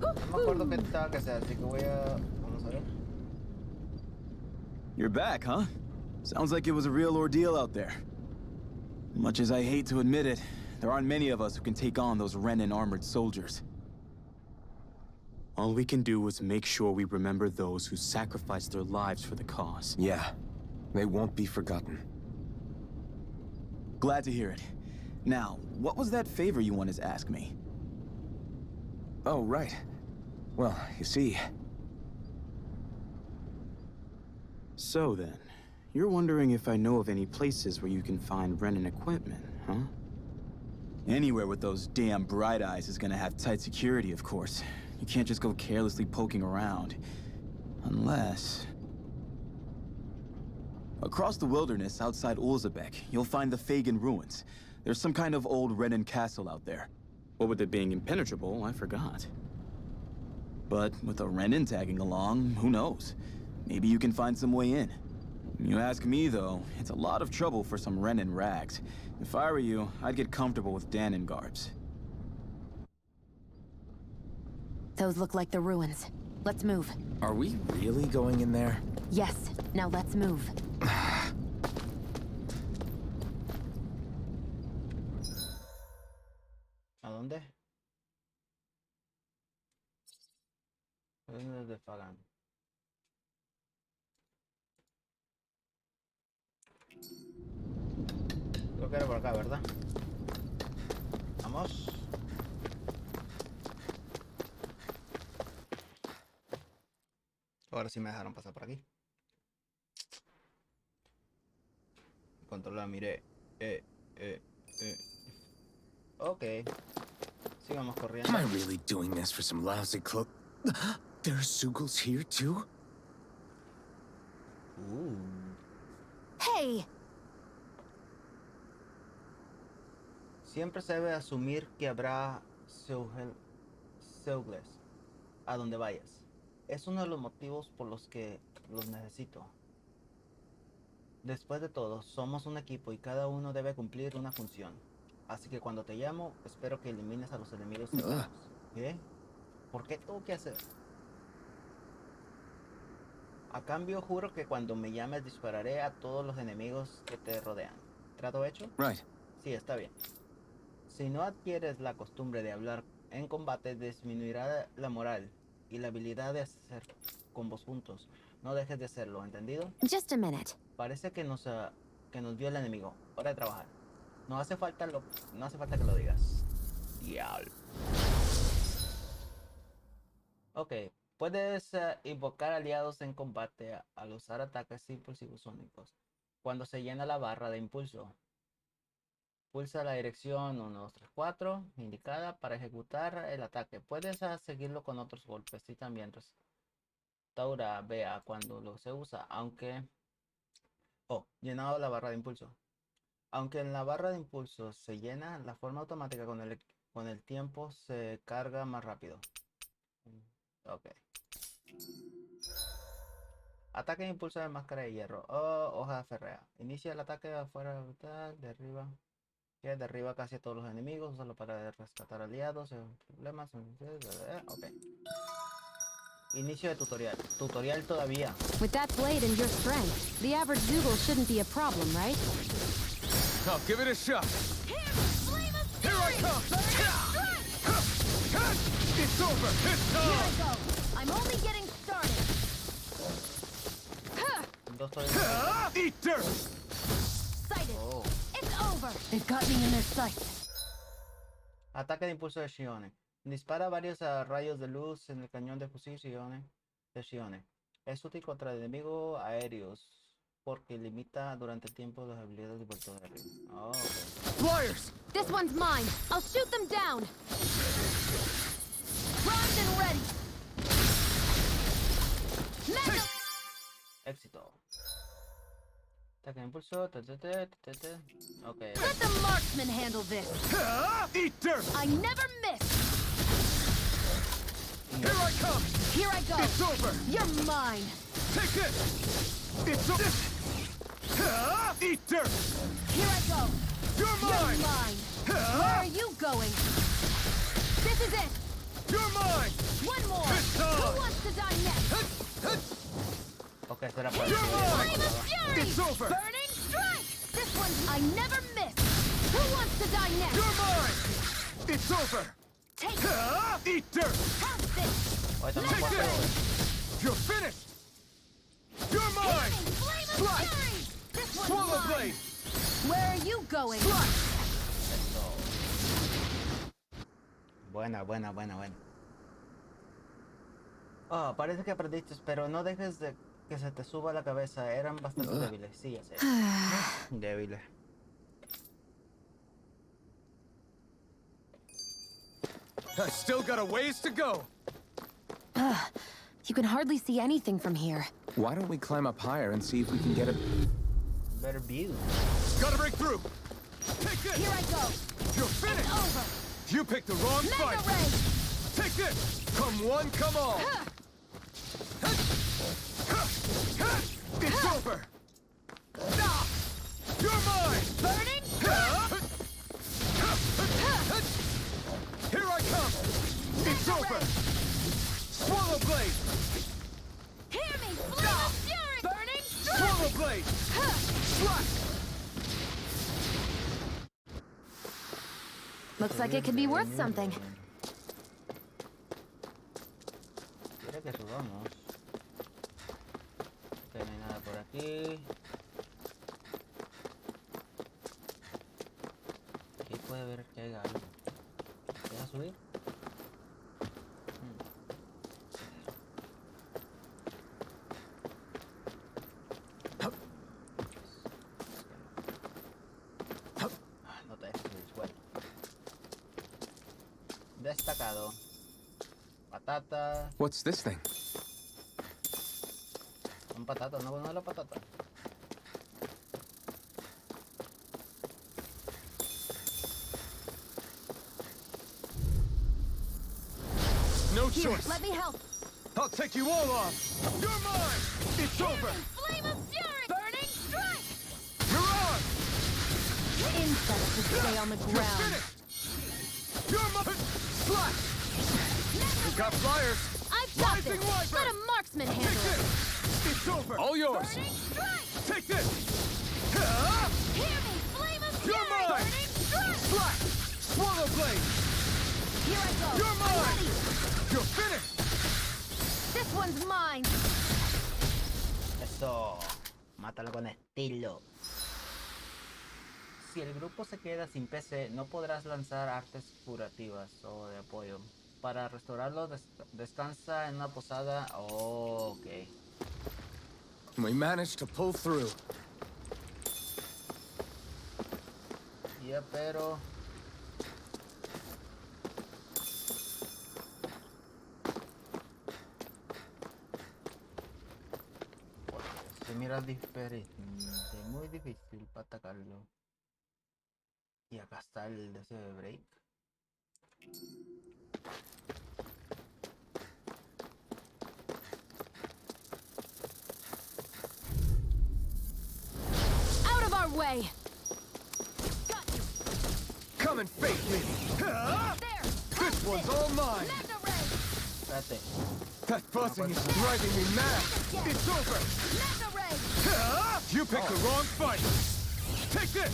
No me acuerdo qué estaba que hacer, así que voy a... Vamos a ver. You're back, huh? Sounds like it was a real ordeal out there. Much as I hate to admit it, there aren't many of us who can take on those Renan armored soldiers. All we can do is make sure we remember those who sacrificed their lives for the cause. Yeah, they won't be forgotten. Glad to hear it. Now, what was that favor you wanted to ask me? Oh, right. Well, you see... So then, you're wondering if I know of any places where you can find Renan equipment, huh? Anywhere with those damn bright eyes is gonna have tight security, of course. You can't just go carelessly poking around. Unless... Across the wilderness outside Ulzebek, you'll find the Fagan ruins. There's some kind of old Renan castle out there. What with it being impenetrable, I forgot. But with a Renan tagging along, who knows? Maybe you can find some way in. You ask me, though, it's a lot of trouble for some Renan rags. If I were you, I'd get comfortable with Danon garbs. Those look like the ruins. Let's move. Are we really going in there? Yes. Now let's move. ¿A dónde? ¿Dónde te pagan? Creo que era por acá, ¿verdad? Vamos. Ahora sí me dejaron pasar por aquí. Controlar, miré. Ok. Sigamos corriendo. Am I really doing this for some lousy cloak? There are Sugals here too? Hey! Siempre se debe asumir que habrá Seugles a donde vayas. Es uno de los motivos por los que los necesito. Después de todo, somos un equipo y cada uno debe cumplir una función. Así que cuando te llamo, espero que elimines a los enemigos cercanos. ¿Qué? ¿Por qué tengo que hacer? A cambio, juro que cuando me llames dispararé a todos los enemigos que te rodean. ¿Trato hecho? Right. Sí, está bien. Si no adquieres la costumbre de hablar en combate, disminuirá la moral y la habilidad de hacer combos juntos. No dejes de hacerlo, ¿entendido? Just a minute. Parece que nos vio el enemigo. Hora de trabajar. No hace falta que lo digas. Diablo. Ok. Puedes invocar aliados en combate al usar ataques impulsivos únicos. Cuando se llena la barra de impulso, pulsa la dirección 1, 2, 3, 4 indicada para ejecutar el ataque. Puedes seguirlo con otros golpes y también restaura vea cuando lo se usa, aunque... Oh, llenado la barra de impulso. Aunque en la barra de impulso se llena, la forma automática con el tiempo se carga más rápido. Ok. Ataque de impulso de máscara de hierro. Oh, hoja férrea. Inicia el ataque de afuera, derriba. Que derriba casi a todos los enemigos, solo para rescatar aliados, problemas. Ok. Inicio de tutorial. Tutorial todavía. With that blade and your strength, the average Zoogle shouldn't be a problem, right? I'll give it a shot. Here I come! It's over! It's Here I time! go! I'm only getting started! Eat dirt! Sighted! Oh. It's over! They've got me in their sights. Ataque de impulso de Shione. Dispara varios rayos de luz en el cañón de fusil de Shione. Es útil contra enemigos aéreos porque limita durante el tiempo las habilidades de vuelto de arriba. Oh, okay. Flyers! This one's mine. I'll shoot them down. Primed and ready. Éxito. Ataque de impulso. Okay. Let the marksman handle this. Eat dirt! I never miss. Here I come! Here I go. It's over! You're mine. Take this! It's over! Eat dirt! Here I go. You're mine! You're mine. Where are you going? This is it. You're mine! One more. It's Who on. wants to die next? Ok, esto era para You're mine. Flame of Fury! It's over. Burning Strike! This one's... I never miss! Who wants to die next? You're mine. It's over. Take it! Eat dirt. Have this! Oh, esto no Take puedo hacer. this. You're finished. You're mine. Flame of Slice. Fury! This one's Swallow mine! blade. Where are you going? Slice. Esto. Buena, buena, buena, buena. Ah, parece que aprendiste, pero no dejes de que se te suba la cabeza. Eran bastante débiles. Sí, ya sé. Débiles. I still got a ways to go. You can hardly see anything from here. Why don't we climb up higher and see if we can get a... Better view. Gotta break through. Take this. Here I go! You're finished. Over! You picked the wrong Mega fight. Ray! Take this. Come one, come all. It's over. You're mine. Burning Here I come. It's over. Swallow blade. Hear me! Flame of Fury! Burning Swallow blade. Slash. Looks like it could be worth something. Quiere que subamos. Que no hay nada por aquí. Aquí puede ver que hay algo. ¿Deja subir? No te dejes subir, suelta. Destacado. Patata. What's this thing? Un patata, no bueno la patata. No Here, choice. let me help! I'll take you all off. You're mine. It's over. Flame of Fury! Burning Strike! You're on. Insects will stay on the You're ground. finished. You're mine. Slash. You got flyers. I've got Rising this! Wyvern. Let a marksman Take handle it! this. It's over. All yours. Burning Strike! Take this. Hear me! Flame of Fury! You're mine. Burning Strike! Slash. Swallow blade. Here I go! You're I'm mine. ready! You're finished. This one's mine! Eso. Mátalo con estilo. Si el grupo se queda sin PC, no podrás lanzar artes curativas o de apoyo. Para restaurarlo, descansa en una posada. Oh, ok. We managed to pull through. Ya, pero... Se mira diferente, muy difícil para atacarlo. Y acá está el de ese break. Out of our way! Got you! Come and face me. There! This one's all mine. Mega Ray! Espérate. That buzzing is driving me mad. It's over. Mega Ray! You picked the wrong fight. Take this.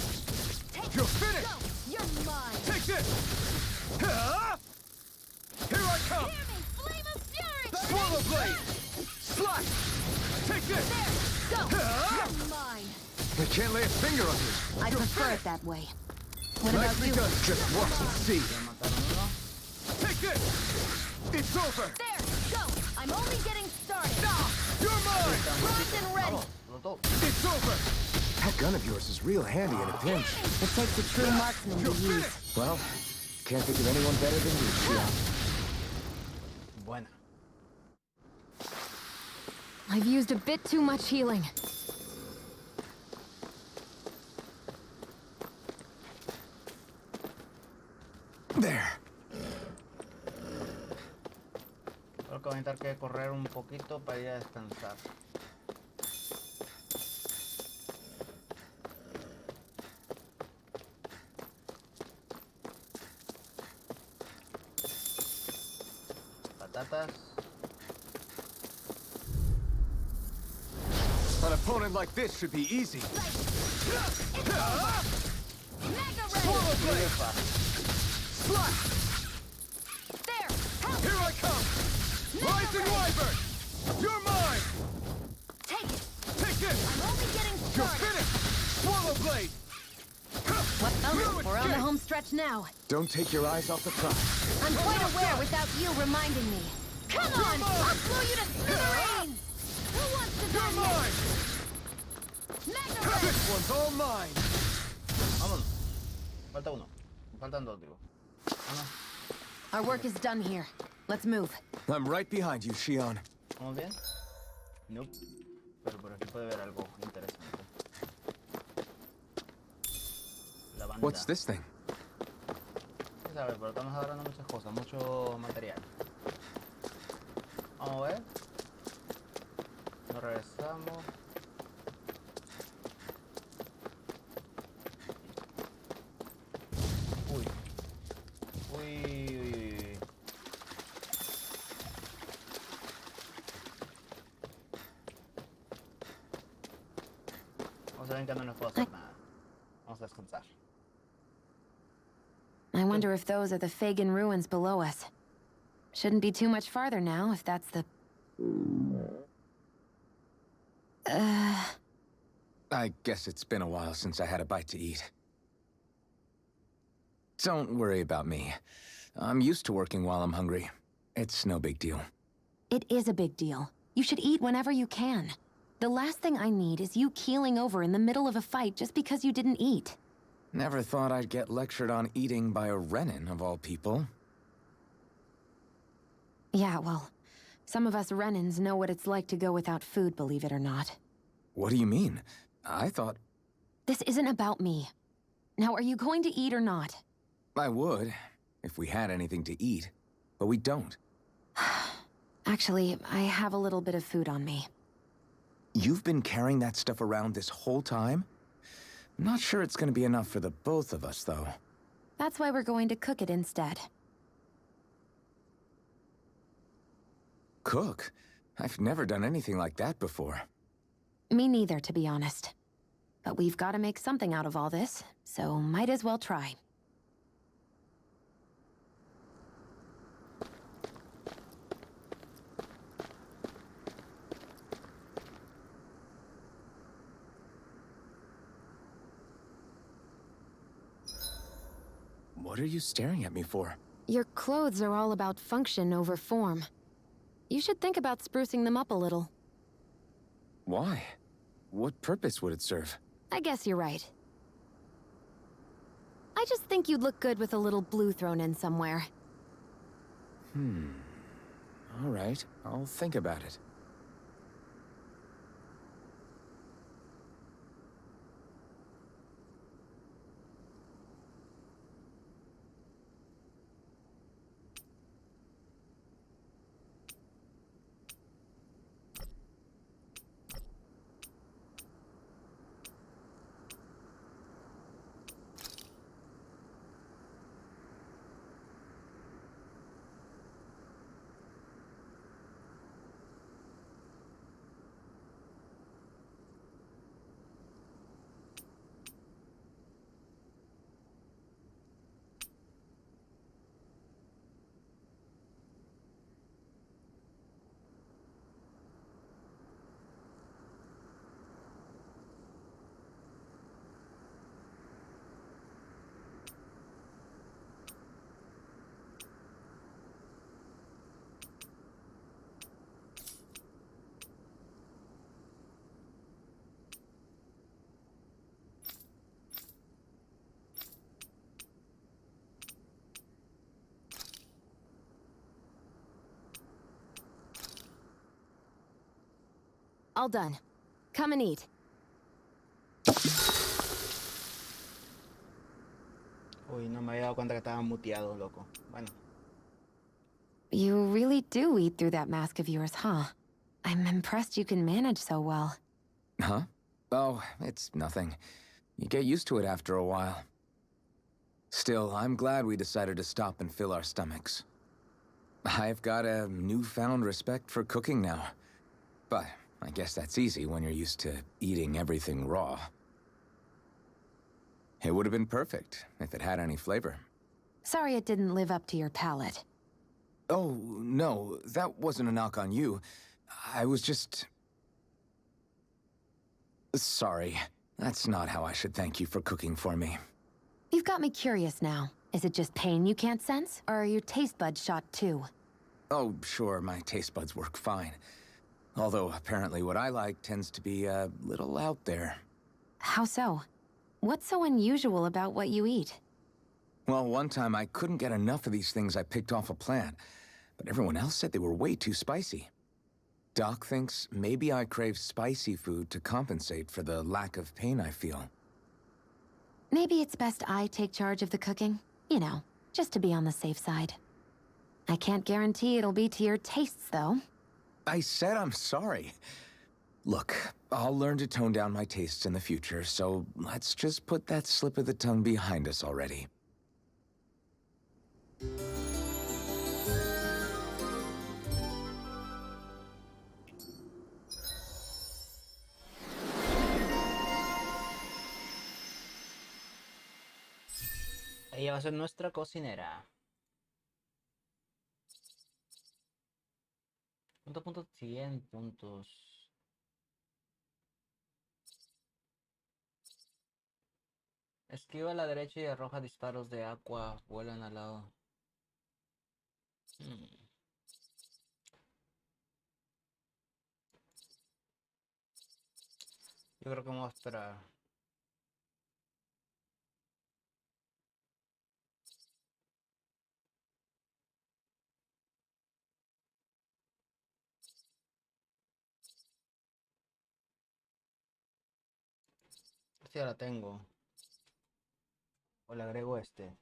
Take You're it. finished. Go! You're mine! Take this. Here I come. Hear me! Flame of Fury! Swallow blade. Slash. Take this. There! Go! You're mine! I can't lay a finger on you. I prefer it that way. What about Nicely you? done. Just watch and see. Ya mataron uno. Take this. It's over. There! Go! I'm only getting started! You're mine. Primed and ready! Explotó. It's over. That gun of yours is real handy in a pinch. It takes a true marksman to You're use. finished. Well, can't think of anyone better than you, Shia. Buena. I've used a bit too much healing. There. Creo que voy a intentar que correr un poquito para ir a descansar. batatas. An opponent like this should be easy. Mega Swallow Ray! blade! Slap! There! Help! Here I come! Rising Wyvern! You're mine! Take it! Take this! I'm only getting You're started! finished! Swallow blade! Well, we're on the home stretch now. Don't take your eyes off the prize. I'm quite aware without you reminding me. Come on! I'll blow you to smithereens! Who wants to You're die mine! next? Mega Ray! This one's all mine! Vámonos. Falta uno. Faltan dos, digo. Vamos. Our work is done here. Let's move. I'm right behind you, Shion. ¿Vamos bien? Nope. Pero por aquí puede haber algo interesante. La banda. What's this thing? Sí, sabes, pero estamos agarrando muchas cosas, mucho material. Vamos a ver. Nos regresamos. Uy. Uy, uy, uy, uy. Vamos a ver que no nos puedo hacer nada. Vamos a descansar. I wonder if those are the Fagin ruins below us. Shouldn't be too much farther now, if that's the... I guess it's been a while since I had a bite to eat. Don't worry about me. I'm used to working while I'm hungry. It's no big deal. It is a big deal. You should eat whenever you can. The last thing I need is you keeling over in the middle of a fight just because you didn't eat. Never thought I'd get lectured on eating by a Renin, of all people. Yeah, well, some of us Renins know what it's like to go without food, believe it or not. What do you mean? I thought This isn't about me. Now, are you going to eat or not? I would, if we had anything to eat, but we don't. Actually, I have a little bit of food on me. You've been carrying that stuff around this whole time? I'm not sure it's gonna be enough for the both of us, though. That's why we're going to cook it instead. Cook? I've never done anything like that before. Me neither, to be honest. But we've got to make something out of all this, so might as well try. What are you staring at me for? Your clothes are all about function over form. You should think about sprucing them up a little. Why? What purpose would it serve? I guess you're right. I just think you'd look good with a little blue thrown in somewhere. All right, I'll think about it. All done. Come and eat. Uy, no me había dado cuenta que estaba muteado, loco. Bueno. You really do eat through that mask of yours, huh? I'm impressed you can manage so well. Huh? Oh, it's nothing. You get used to it after a while. Still, I'm glad we decided to stop and fill our stomachs. I've got a newfound respect for cooking now. But I guess that's easy when you're used to eating everything raw. It would have been perfect if it had any flavor. Sorry it didn't live up to your palate. Oh, no, that wasn't a knock on you. I was just... Sorry. That's not how I should thank you for cooking for me. You've got me curious now. Is it just pain you can't sense, or are your taste buds shot too? Oh, sure, my taste buds work fine. Although, apparently what I like tends to be a little out there. How so? What's so unusual about what you eat? Well, one time I couldn't get enough of these things I picked off a plant, but everyone else said they were way too spicy. Doc thinks maybe I crave spicy food to compensate for the lack of pain I feel. Maybe it's best I take charge of the cooking. You know, just to be on the safe side. I can't guarantee it'll be to your tastes, though. I said I'm sorry. Look, I'll learn to tone down my tastes in the future, so let's just put that slip of the tongue behind us already. Ella va a ser nuestra cocinera. Puntos, 100 puntos. Esquiva a la derecha y arroja disparos de agua. Vuelan al lado. Yo creo que vamos a esperar. Esta ya la tengo. O le agrego este.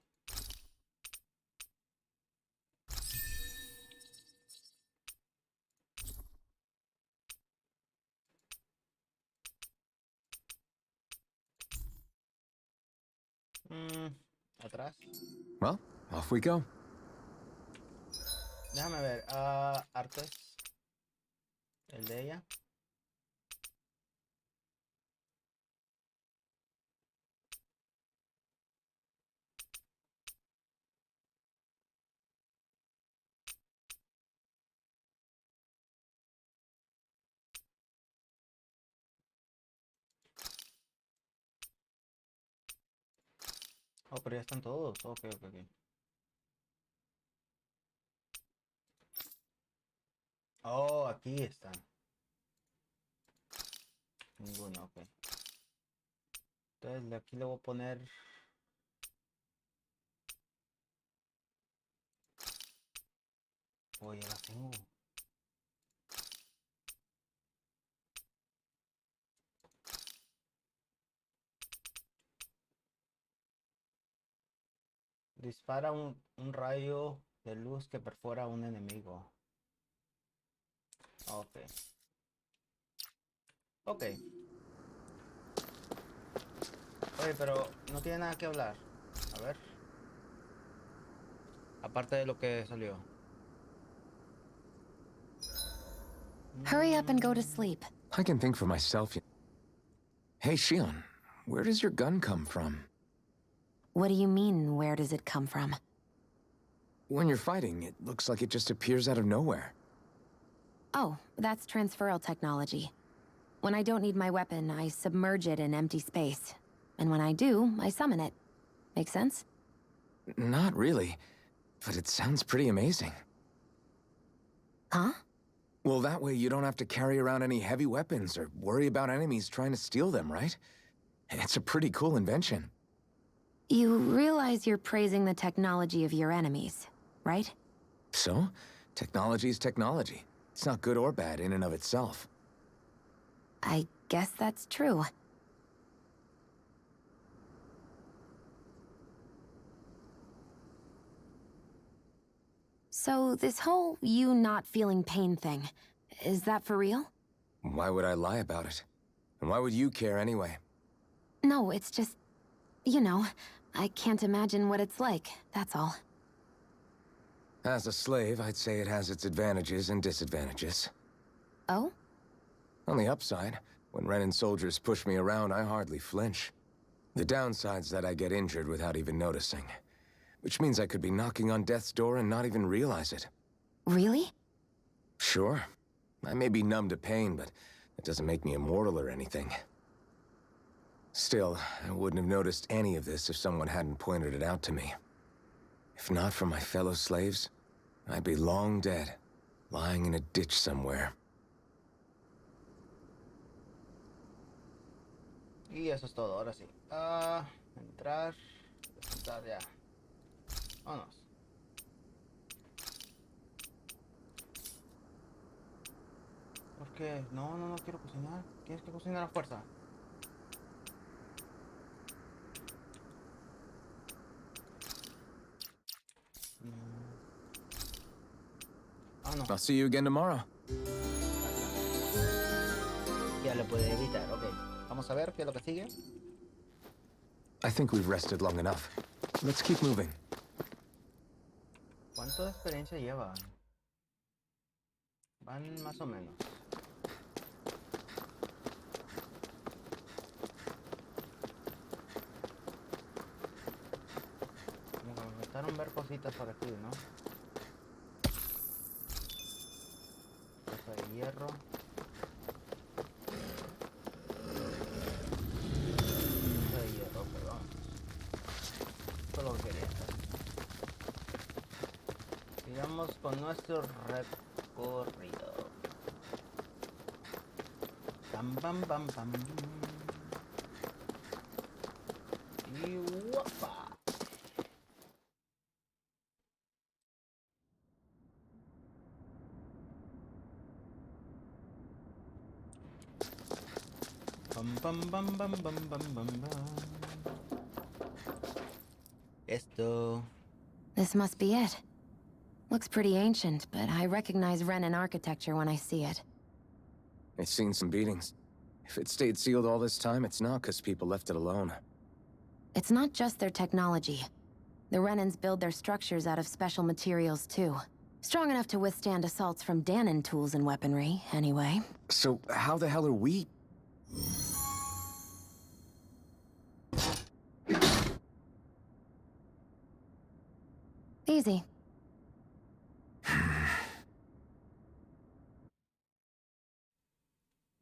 Atrás. Well, off we go. Déjame ver. Artes. El de ella. Oh, pero ya están todos. Ok, ok, ok. Oh, aquí están. Ninguno, ok. Entonces aquí le voy a poner. Oye, la tengo. Dispara un rayo de luz que perfora a un enemigo. Ok. Ok. Oye, pero no tiene nada que hablar. A ver. Aparte de lo que salió. Hurry up and go to sleep. I can think for myself. Hey, Shion, where does your gun come from? What do you mean, where does it come from? When you're fighting, it looks like it just appears out of nowhere. Oh, that's transferal technology. When I don't need my weapon, I submerge it in empty space. And when I do, I summon it. Make sense? Not really, but it sounds pretty amazing. Huh? Well, that way you don't have to carry around any heavy weapons or worry about enemies trying to steal them, right? It's a pretty cool invention. You realize you're praising the technology of your enemies, right? So, technology's technology. It's not good or bad in and of itself. I guess that's true. So, this whole you not feeling pain thing, is that for real? Why would I lie about it? And why would you care anyway? No, it's just... You know, I can't imagine what it's like, that's all. As a slave, I'd say it has its advantages and disadvantages. Oh? On the upside, when Renan soldiers push me around, I hardly flinch. The downside's that I get injured without even noticing. Which means I could be knocking on death's door and not even realize it. Really? Sure. I may be numb to pain, but it doesn't make me immortal or anything. Still, I wouldn't have noticed any of this if someone hadn't pointed it out to me. If not for my fellow slaves, I'd be long dead, lying in a ditch somewhere. Y eso es todo, ahora sí. Entrar. Está ya. Vámonos. ¿Por qué? No, no, no quiero cocinar. Tienes que cocinar a fuerza. Ah, no. I'll see you again tomorrow. Ya le puede evitar, ok. Vamos a ver qué es lo que sigue. I think we've rested long enough. Let's keep moving. ¿Cuánto de experiencia llevan? Van más o menos. Como que me faltaron ver cositas por aquí, ¿no? Cosa de hierro. Cosa de hierro, perdón. Esto es lo que quería hacer. Sigamos con nuestro recorrido. Bam, bam, bam, bam. Y guapa. Bam, bam, bam, bam, bam, bam, bam, bam. Esto. This must be it. Looks pretty ancient, but I recognize Renan architecture when I see it. It's seen some beatings. If it stayed sealed all this time, it's not because people left it alone. It's not just their technology. The Renans build their structures out of special materials, too. Strong enough to withstand assaults from Danon tools and weaponry, anyway. So how the hell are we... Easy.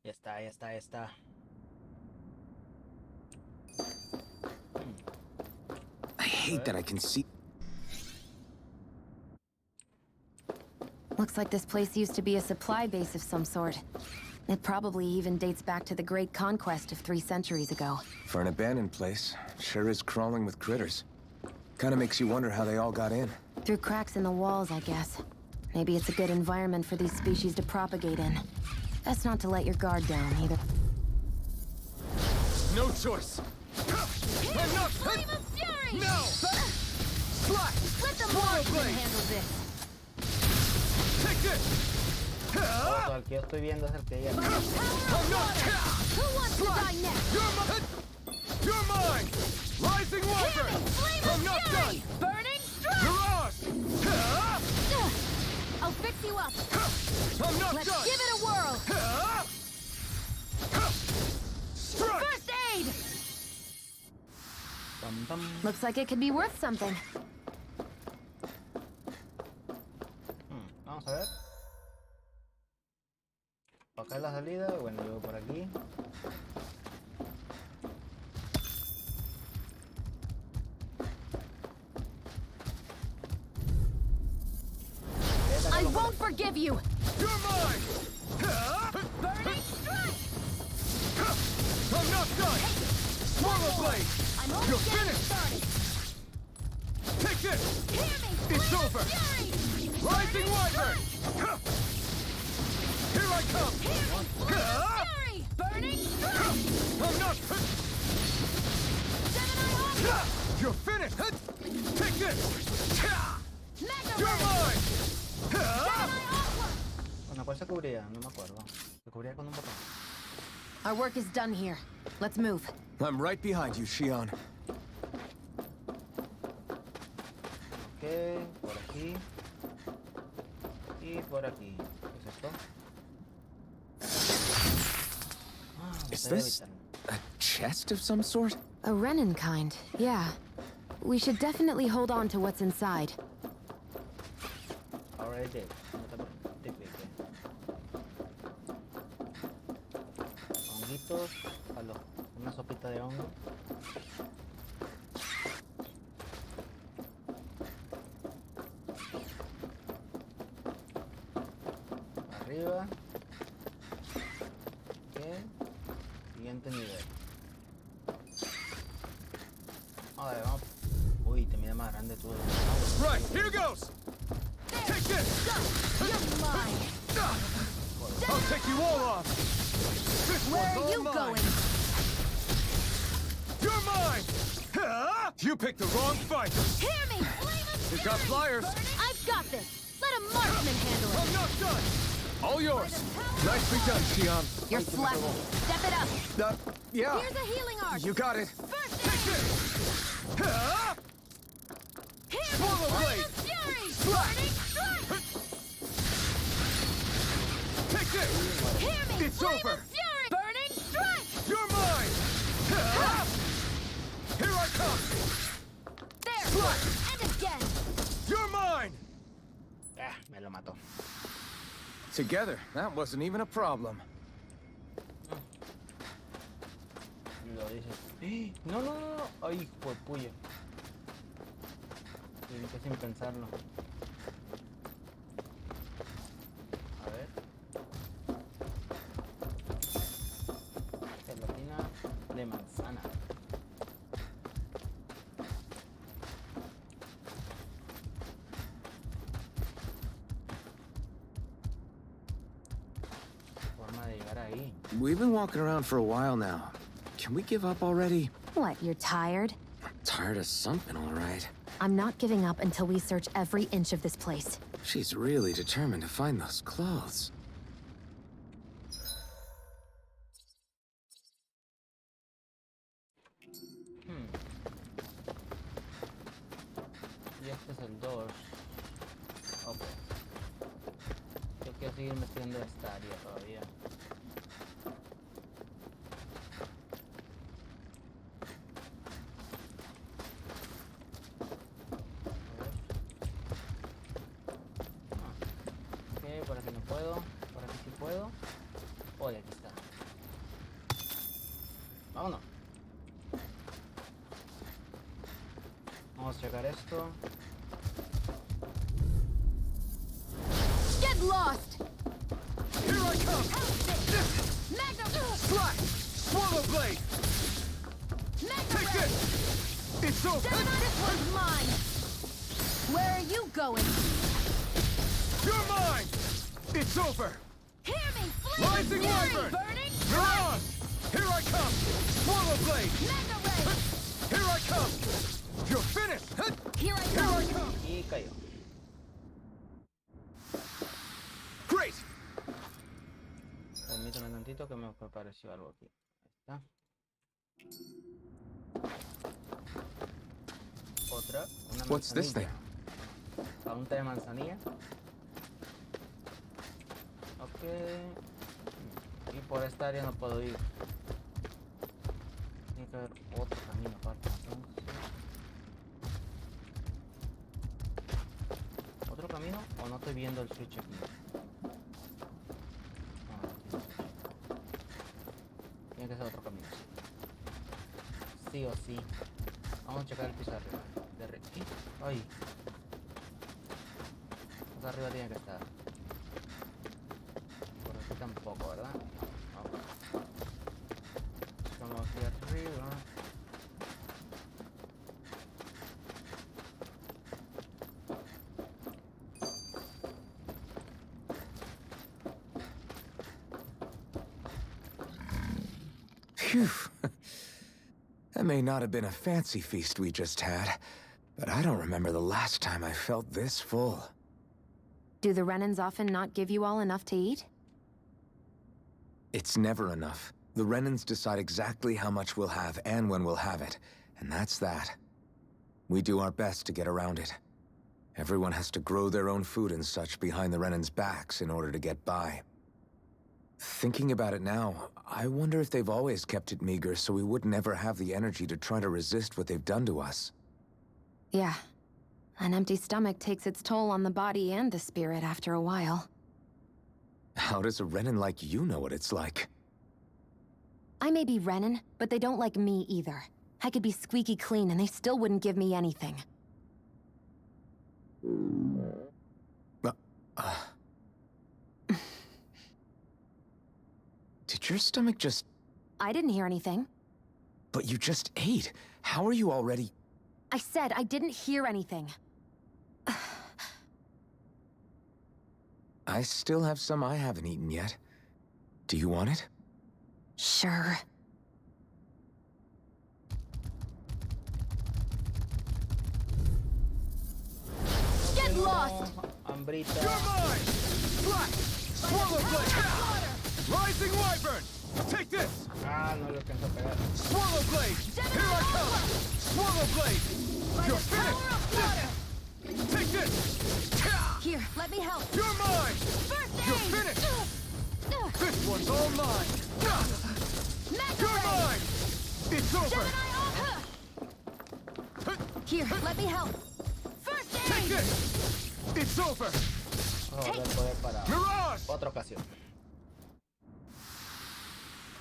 Ya está, ya está, ya está. I hate that I can see... Looks like this place used to be a supply base of some sort. It probably even dates back to the Great Conquest of 3 centuries ago. For an abandoned place, sure is crawling with critters. Kinda makes you wonder how they all got in. Through cracks in the walls, I guess. Maybe it's a good environment for these species to propagate in. Best not to let your guard down, either. No choice. I'm not... Flame of Fury! No! Slash! Let the Swallow marksman blade! handle this! Take this! Otro, el que yo estoy viendo es el que ella. I'm not... Who wants to die next? You're mine! You're mine! Rising Wyvern! Flame I'm of not Fury! done! Burning strike! Mirage! I'll fix you up! I'm not Let's done! give it a whirl! Strike! First aid! Bam, bam. Looks like it could be worth something. Vamos a ver. Acá es la salida. Bueno, yo por aquí. I won't forgive you! You're mine! Burning strike! I'm not done! Swallow blade! I'm only You're getting finished! started! Take this! Hear me! It's Flame of over! Fury! Rising Wyvern! Here I come! Flame of Fury! Burning strike! I'm not... Seven-Eye Hawk! You're finished! Take this! Mega You're Red! mine! Seven-Eye Hawk! Bueno, ¿cuál se cubría? No me acuerdo. Se cubría con un botón. Our work is done here. Let's move. I'm right behind you, Shion. Ok, por aquí. Y por aquí. ¿Qué es esto? Is Botella this vital. a chest of some sort? A Renin kind, yeah. We should definitely hold on to what's inside. Already did. No te pique. Honguitos. Aló. Una sopita de hongo. Arriba. Ok. Siguiente nivel. A ver, vamos. Uy, te mide más grande tú. Right, here goes! Take this! You're mine. I'll take you all on! This Where one's are all you mine. going? You're mine! Huh? You picked the wrong fight! Hear me! Flame of We've got fury! flyers! I've got this! Let a marksman handle it! I'm not done! All yours! Nicely done, Xion. You're flexible. Step it up. Yeah. Here's a healing arc! You got it. First Take aid! this! Huh? Hear me! Swallow Flame blade! of fury! Slash! Burning strike! Take this! Hear me! It's Flame over. of fury! Burning strike! You're mine! Huh? Here I come! There! Slash! And again! You're mine! Ah, me lo mató. Together, that wasn't even a problem. Lo dices. No, no, no, no. Ay, por puya. Lo dije sin pensarlo. A ver. Gelatina de manzana. Forma de llegar ahí. We've been walking around for a while now. Can we give up already? What, you're tired? Tired of something, all right. I'm not giving up until we search every inch of this place. She's really determined to find those clothes. Y este es el 2. Ok. Yo quiero seguir metiendo esta área todavía. A ver. Ok, por aquí no puedo. Por aquí sí puedo. Oye, aquí está. Vámonos. Vamos a checar esto. Get lost! Here I come! Magna! Slash! Swallow blade! Magna Take ray! this! It's over! This one's mine! Where are you going? You're mine! It's over! Hear me! Flame of Rising fury! Wyvern! Burning You're on! Here I come! Swallow blade! Magna ray! Here I come! You're finished! Here I Here go! I come! Y cayó. Great! Permítame un tantito que me apareció algo aquí. Ahí está. Otra. Una What's this thing? manzanilla. Punta de manzanilla. Ok. Y por esta área no puedo ir. Tiene que haber otro camino aparte. Entonces. ¿Otro camino? ¿O no estoy viendo el switch aquí? Ah, aquí no hay switch. Tiene que ser otro camino. Sí o sí. Vamos a checar el piso de arriba. Ay. Más arriba tiene que estar. Por aquí tampoco, ¿verdad? No. Ok. Vamos aquí arriba. Phew. That may not have been a fancy feast we just had, but I don't remember the last time I felt this full. Do the Renins often not give you all enough to eat? It's never enough. The Renins decide exactly how much we'll have and when we'll have it, and that's that. We do our best to get around it. Everyone has to grow their own food and such behind the Renans' backs in order to get by. Thinking about it now, I wonder if they've always kept it meager so we would never have the energy to try to resist what they've done to us. Yeah. An empty stomach takes its toll on the body and the spirit after a while. How does a Renan like you know what it's like? I may be Renan, but they don't like me either. I could be squeaky clean and they still wouldn't give me anything. Did your stomach just... I didn't hear anything. But you just ate. How are you already... I said I didn't hear anything. I still have some I haven't eaten yet. Do you want it? Sure. Get lost! Hambrita. You're mine! Black! Swallow blade! Rising wyvern! Take this! Ah, no le alcanzó a pegar. Swallow blade! Here I come! Swallow blade! You're finished! Take this! Here, let me help. You're mine! First aid! You're finished! This one's all mine! You're mine! It's over! Here, let me help. First Take aid! this! It's over! Vamos a ver poder para Mirage! otra ocasión.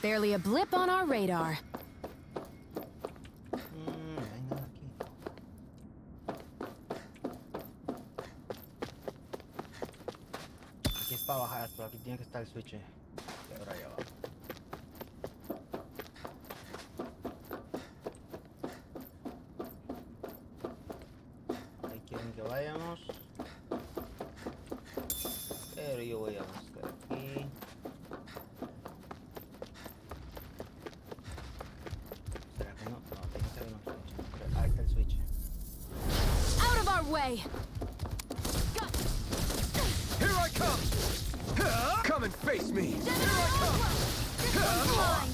Barely a blip on our radar. No hay nada aquí. Aquí es para bajar, pero aquí tiene que estar el switch. Que ahora ya va. Ahí quieren que vayamos. Pero yo voy a buscar aquí. ¿Será que no? No, tiene que haber un switch. Ahí está el switch. Out of our way! Here I come! Come and face me! Here I come! Mine!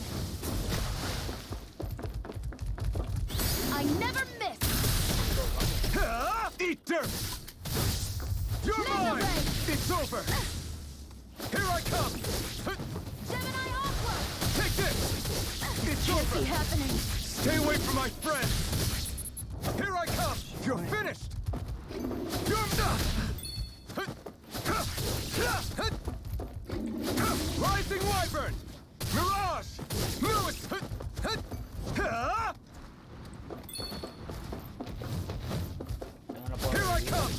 I never miss! Eat dirt! You're mine! It's over! Here I come! Gemini Aqua! Take this! It's See over! happening! Stay away from my friend! Here I come! You're finished! You're Rising wyvern! Mirage! Lewis! Yo no lo puedo Here I ver. come!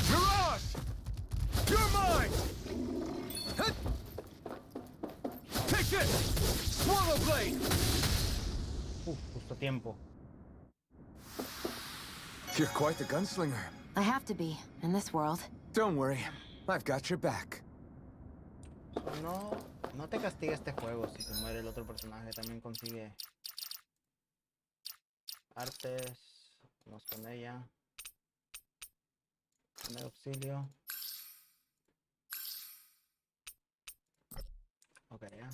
Mirage! You're mine! Take this! Swallow blade! Justo tiempo. You're quite the gunslinger. I have to be, in this world. Don't worry, I've got your back. No, no te castiga este juego si se muere el otro personaje. También consigue artes. Vamos con ella. Primer auxilio. Ok, ya.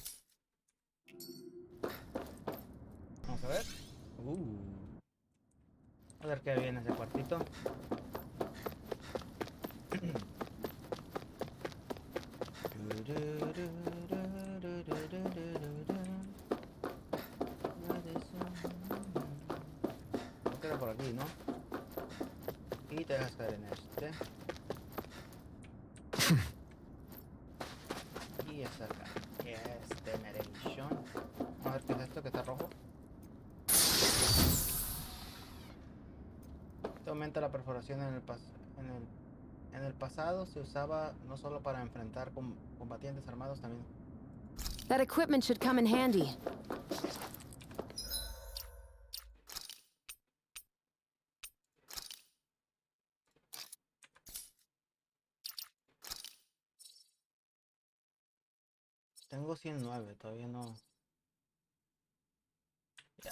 Vamos a ver. A ver qué viene ese cuartito. Creo que era por aquí, ¿no? Y te dejas caer en este. Y es acá. Este Generation. A ver qué es esto que está rojo. Esto aumenta la perforación en el pasado se usaba no solo para enfrentar combatientes armados, también. That equipment should come in handy. Tengo 109, todavía no. Ya.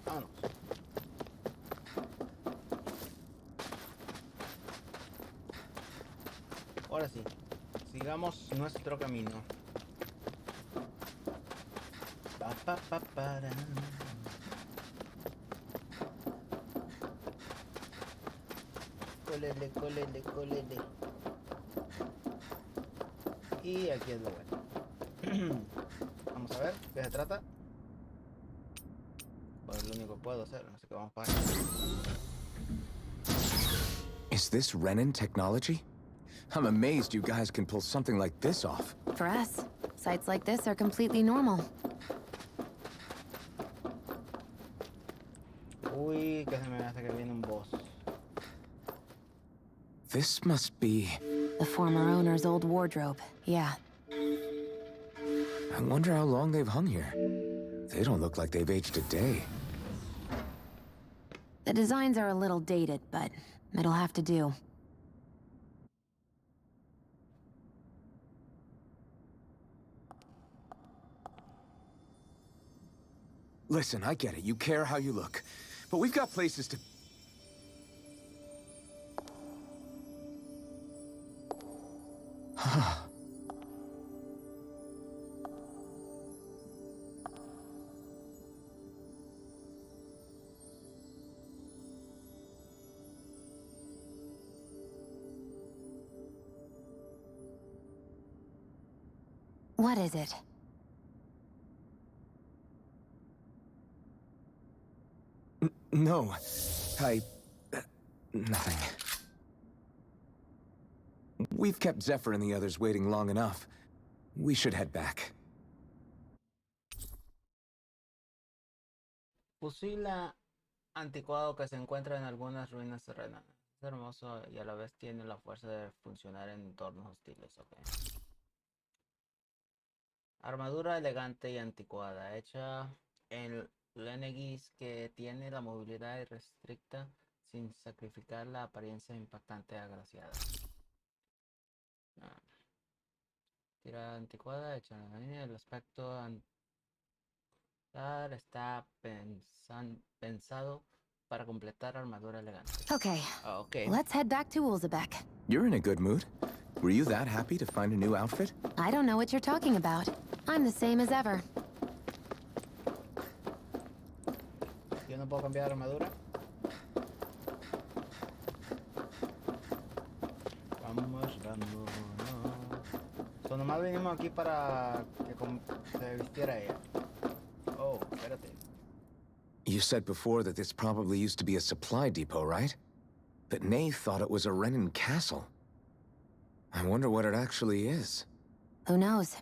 Vámonos. Ahora sí, sigamos nuestro camino. cólele, cólele, cólele. Y aquí es lo bueno. Vamos a ver qué se trata. Pues es lo único que puedo hacer, así que vamos para allá. Is this Renin technology? I'm amazed you guys can pull something like this off. For us, sites like this are completely normal. Uy, que se me hace que viene un boss. This must be... The former owner's old wardrobe, yeah. I wonder how long they've hung here. They don't look like they've aged a day. The designs are a little dated, but it'll have to do. Listen, I get it. You care how you look. But we've got places to... What is it? No. Nothing. We've kept Zephyr and the others waiting long enough. We should head back. Fusil anticuado que se encuentra en algunas ruinas terrenas. Es hermoso y a la vez tiene la fuerza de funcionar en entornos hostiles. Okay. Armadura elegante y anticuada, hecha en Lenegis que tiene la movilidad irrestricta sin sacrificar la apariencia impactante y agraciada. Tira anticuada, hecha en la línea, el aspecto está pensado para completar armadura elegante. Okay, Okay. let's head back to Ulzebek. You're in a good mood. Were you that happy to find a new outfit? I don't know what you're talking about. I'm the same as ever. Yo no puedo cambiar armadura. Vamos dando. So, nomás vinimos aquí para que se vistiera ella. Oh, espérate. You said before that this probably used to be a supply depot, right? But Nay thought it was a Renin castle. I wonder what it actually is. Who knows?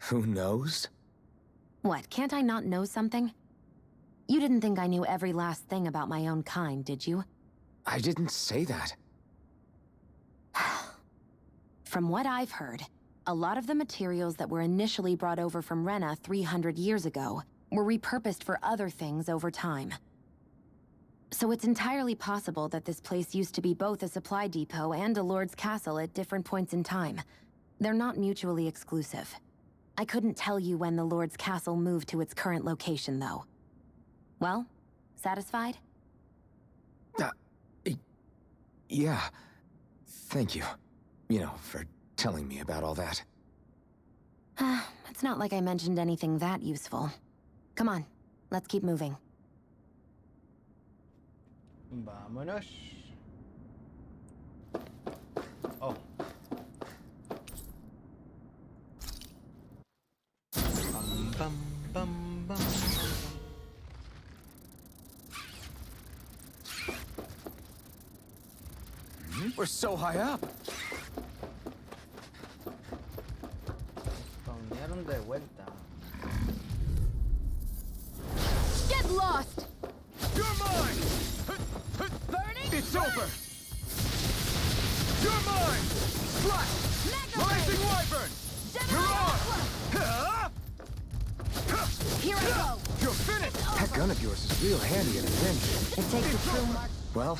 Who knows? What, can't I not know something? You didn't think I knew every last thing about my own kind, did you? I didn't say that. From what I've heard, a lot of the materials that were initially brought over from Rena 300 years ago were repurposed for other things over time. So it's entirely possible that this place used to be both a supply depot and a lord's castle at different points in time. They're not mutually exclusive. I couldn't tell you when the lord's castle moved to its current location, though. Well, satisfied? Yeah. Thank you. You know, for telling me about all that. It's not like I mentioned anything that useful. Come on, let's keep moving. Vámonos. Oh. Bam, bam, bam, bam. We're so high up. Spawnearon de vuelta. Get lost! You're mine! Burning! It's over! You're mine! Slash! Mega Rising Ray! Wyvern! General Huh? Here I go! You're finished! That gun of yours is real handy in a pinch. It takes a true mark. Well,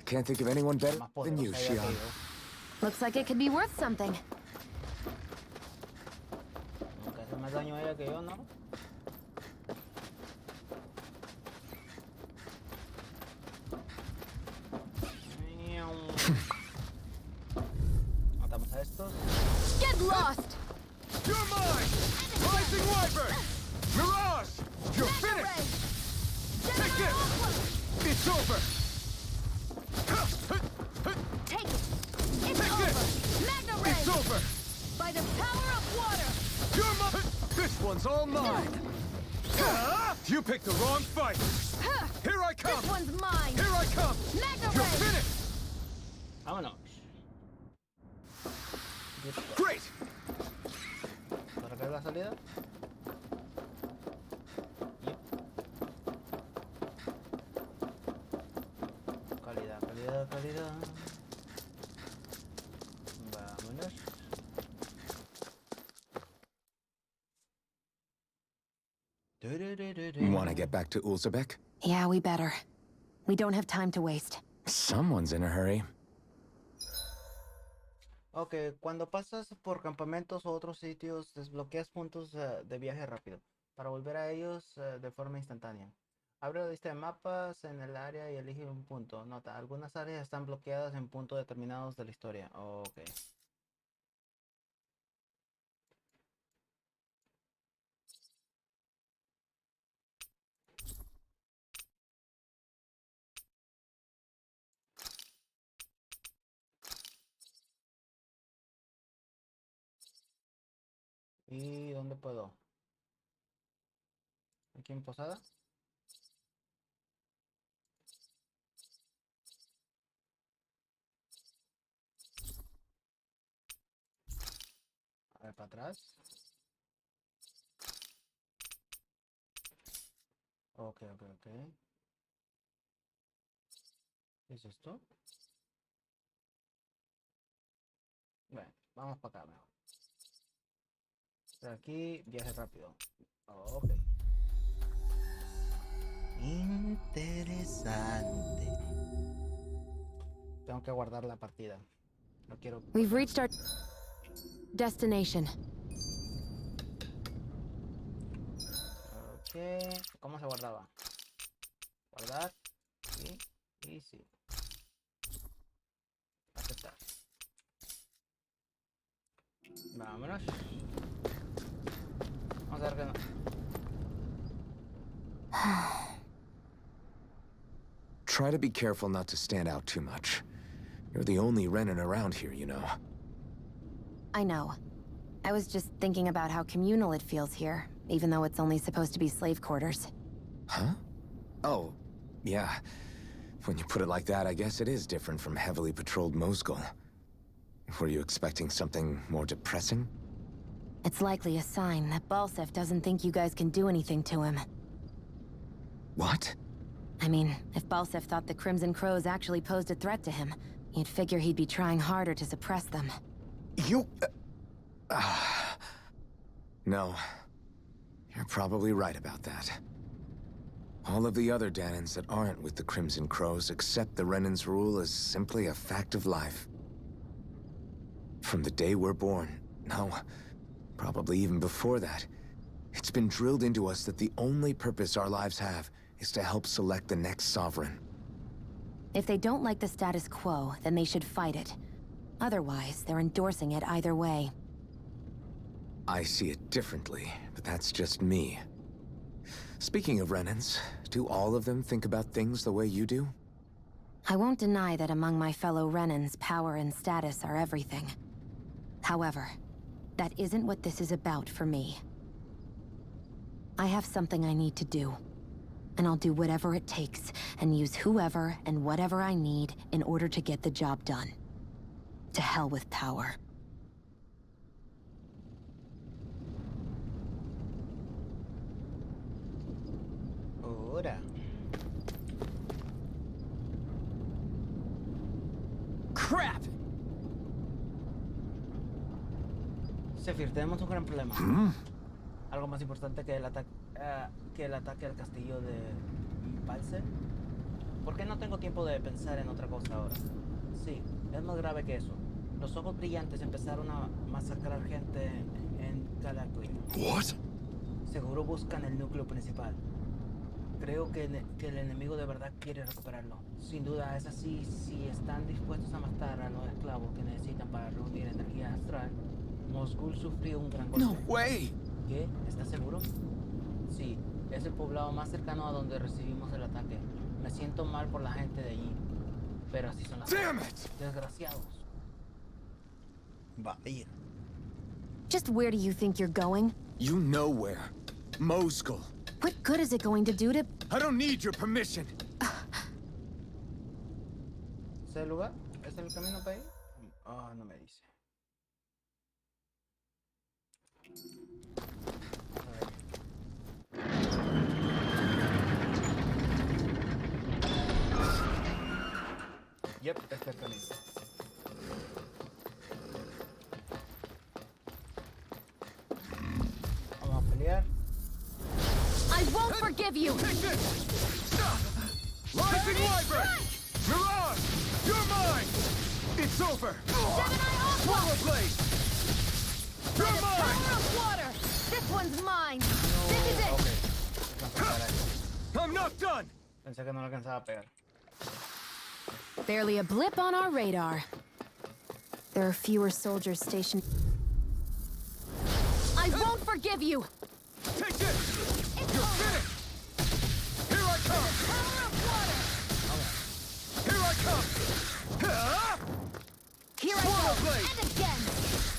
can't think of anyone better Más than you, poderosa ya Xion. que yo. Looks like it could be worth something. Nunca hace más daño a ella que yo, ¿no? Matamos a estos. Get lost! You're mine! Rising Wyvern! Mirage! You're Mega Ray! finished! Take General this! It's over! By the power of water! You're my... This one's all mine! You picked the wrong fight! Here I come! This one's mine! Here I come! Mega You're Ray! finished! Vámonos. Great! ¿Para ver la salida? Yep. Calidad, calidad, calidad. Vámonos. Want to get back to Ulzebek? Yeah, we better. We don't have time to waste. Someone's in a hurry. Ok, cuando pasas por campamentos o otros sitios, desbloqueas puntos de viaje rápido para volver a ellos de forma instantánea. Abre la lista de mapas en el área y elige un punto. Nota, algunas áreas están bloqueadas en puntos determinados de la historia. Ok. ¿Y dónde puedo? ¿Aquí en Posada? A ver, para atrás. Ok, ok, ok. ¿Qué es esto? Bueno, vamos para acá mejor. Por aquí, viaje rápido. Ok. Interesante. Tengo que guardar la partida. No quiero... We've reached our destination. Ok. ¿Cómo se guardaba? Guardar. Sí. Y sí. Aceptar. Vámonos. Vamos a ver qué no. Try to be careful not to stand out too much. You're the only Renin around here, you know. I know. I was just thinking about how communal it feels here, even though it's only supposed to be slave quarters. Huh? Oh, yeah. When you put it like that, I guess it is different from heavily patrolled Mosgul. Were you expecting something more depressing? It's likely a sign that Balsef doesn't think you guys can do anything to him. What? I mean, if Balsef thought the Crimson Crows actually posed a threat to him, you'd figure he'd be trying harder to suppress them. You... No. You're probably right about that. All of the other Danans that aren't with the Crimson Crows accept the Renin's rule as simply a fact of life. From the day we're born, no, probably even before that, it's been drilled into us that the only purpose our lives have is to help select the next sovereign. If they don't like the status quo, then they should fight it. Otherwise, they're endorsing it either way. I see it differently, but that's just me. Speaking of Renins, do all of them think about things the way you do? I won't deny that among my fellow Renins, power and status are everything. However, that isn't what this is about for me. I have something I need to do. And I'll do whatever it takes, and use whoever and whatever I need in order to get the job done. To hell with power. Ahora. Crap! Zephyr, tenemos un gran problema. Algo más importante que el ataque al castillo de Balse. ¿Por qué no tengo tiempo de pensar en otra cosa ahora? Sí, es más grave que eso. Los ojos brillantes empezaron a masacrar gente en Calacuil. What? Seguro buscan el núcleo principal. Creo que el enemigo de verdad quiere recuperarlo. Sin duda es así. Si están dispuestos a matar a los esclavos que necesitan para reunir energía astral, Mosgul sufrió un gran golpe. No way! ¿Qué? ¿Estás seguro? Sí, es el poblado más cercano a donde recibimos el ataque. Me siento mal por la gente de allí, pero así son las Damn cosas. it! Desgraciados. Vaya. Just where do you think you're going? You know where. Moscow. What good is it going to do to... I don't need your permission. ¿Ese es el lugar? ¿Ese es el camino para ir? Ah, no me dice. Yep, este es el camino. Vamos a pelear. I won't forgive you! Take this! Rising Wyvern! Mirage! You're mine! It's over! Gemini Aqua! Swallow Blade! You're mine! Power of water! This one's mine! This is it! Ok. I'm not done! Pensé que no lo alcanzaba a pegar. Barely a blip on our radar. There are fewer soldiers stationed... I won't forgive you! Take this! You're finished! Here I come! Power of water! Here I come! Ah! Here I Swallow go! Blade! And again!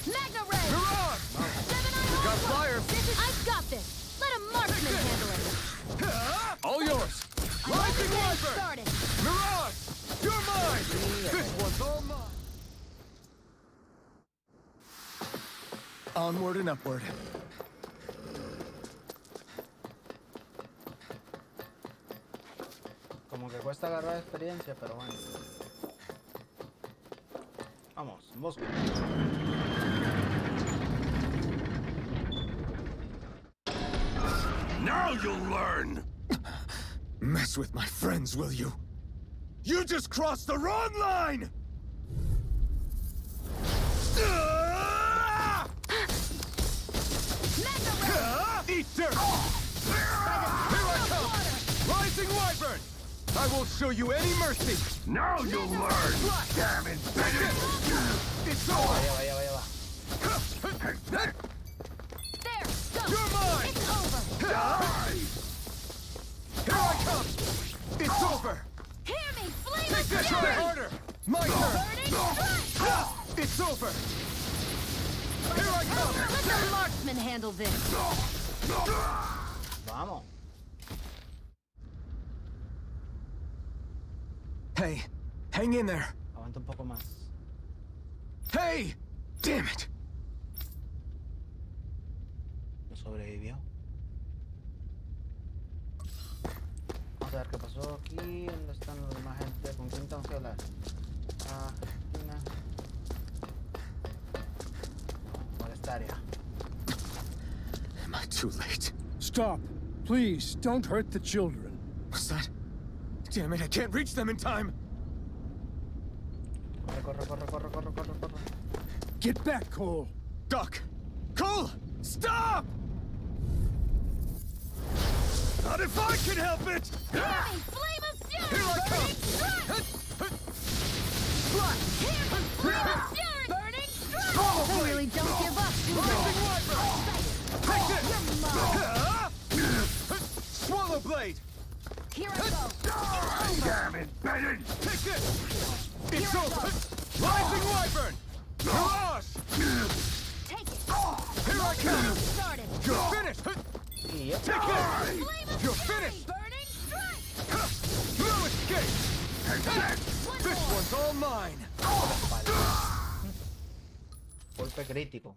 Magna Ray! Mirage! Gemini We got Aqua! fire! I've got this! Let a marksman handle it! Ah! All yours! I'm not Rising getting Wyvern! started! Mirage! You're mine! This one's all mine! Onward and upward. Como que cuesta agarrar experiencia, pero bueno. Vamos, Moscú. Now you'll learn! Mess with my friends, will you? You just crossed the wrong line! Ah! Magna Ray! Ah! Eat dirt! Here I come! Rising Wyvern! I won't show you any mercy! Now you'll learn! Damn it! It's over! Vaya, vaya, vaya, va. There! Go! You're mine! It's over! Die! Here I come! It's over! Hear me! Flame Take of this! Try fury! harder! My turn! Burning strike! It's over! Here I come! Let the marksman handle this! Vamos. Hey, hang in there. Aguanta un poco más. Hey! Damn it! No sobrevivió. Vamos a ver qué pasó aquí. ¿Dónde están los demás gente? ¿Con quién tengo que hablar? Ah, Cristina. Por esta área. Am I too late? Stop. Please, don't hurt the children. What's that? Damn it, I can't reach them in time! Corre, corre, corre, corre, corre, corre, corre. Get back, Cole. Doc! Cole! Stop! Not if I can help it! Hear me! Flame of fury! Here I come! Burning strike! Hear me! Flame of fury! Burning strike! Swallow I really don't give up, do Rising they? Wyvern! Take this! You're mine! Ah! Swallow Blade! Here I go! Damn it, Bennett! Take this! It's Here I over! go. Rising Wyvern! Mirage! Take it! Here I Get come! started! You're finished! Yep. Take Flame this! of You're fury! finished! Burning strike! No escape! This one's all mine! Golpe crítico.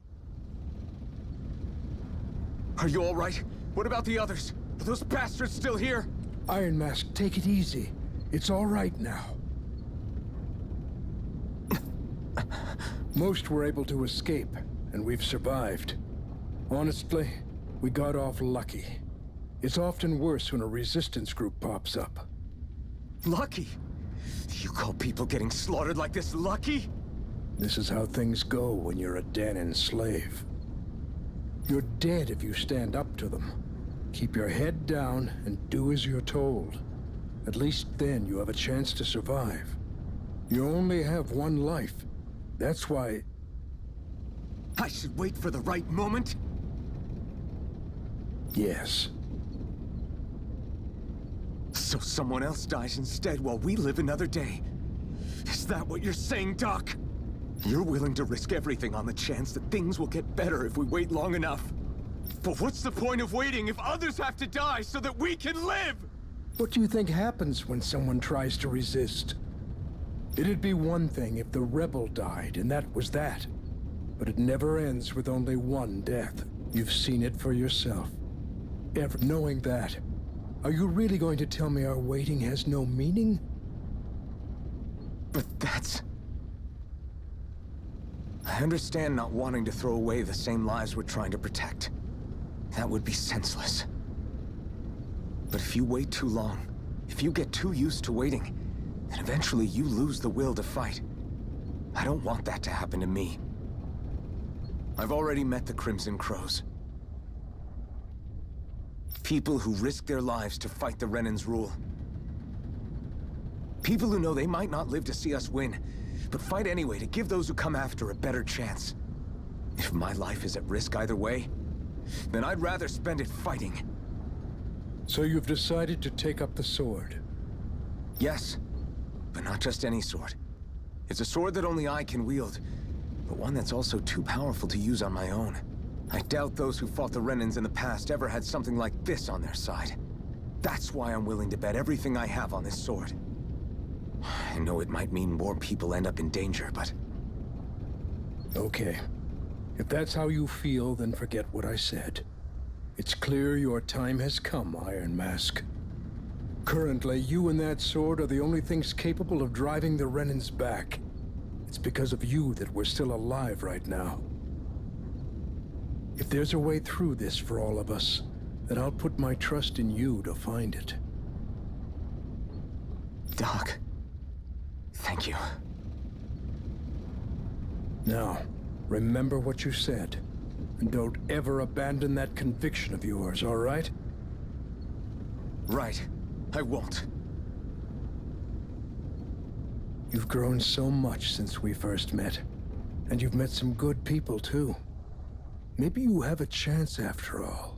Are you all right? What about the others? Are those bastards still here? Iron Mask, take it easy. It's all right now. Most were able to escape, and we've survived. Honestly, we got off lucky. It's often worse when a resistance group pops up. Lucky? You call people getting slaughtered like this lucky? This is how things go when you're a Danon slave. You're dead if you stand up to them. Keep your head down and do as you're told. At least then you have a chance to survive. You only have one life. That's why... I should wait for the right moment? Yes. So someone else dies instead while we live another day. Is that what you're saying, Doc? You're willing to risk everything on the chance that things will get better if we wait long enough. But what's the point of waiting if others have to die so that we can live? What do you think happens when someone tries to resist? It'd be one thing if the rebel died, and that was that. But it never ends with only one death. You've seen it for yourself. Ever knowing that, are you really going to tell me our waiting has no meaning? But that's... I understand not wanting to throw away the same lives we're trying to protect. That would be senseless. But if you wait too long, if you get too used to waiting, then eventually you lose the will to fight. I don't want that to happen to me. I've already met the Crimson Crows. People who risk their lives to fight the Renan's rule. People who know they might not live to see us win, but fight anyway to give those who come after a better chance. If my life is at risk either way, then I'd rather spend it fighting. So you've decided to take up the sword? Yes, but not just any sword. It's a sword that only I can wield, but one that's also too powerful to use on my own. I doubt those who fought the Renans in the past ever had something like this on their side. That's why I'm willing to bet everything I have on this sword. I know it might mean more people end up in danger, but... Okay. If that's how you feel, then forget what I said. It's clear your time has come, Iron Mask. Currently, you and that sword are the only things capable of driving the Renans back. It's because of you that we're still alive right now. If there's a way through this for all of us, then I'll put my trust in you to find it. Doc, thank you. Now, remember what you said. And don't ever abandon that conviction of yours, all right? Right. I won't. You've grown so much since we first met. And you've met some good people, too. Maybe you have a chance after all.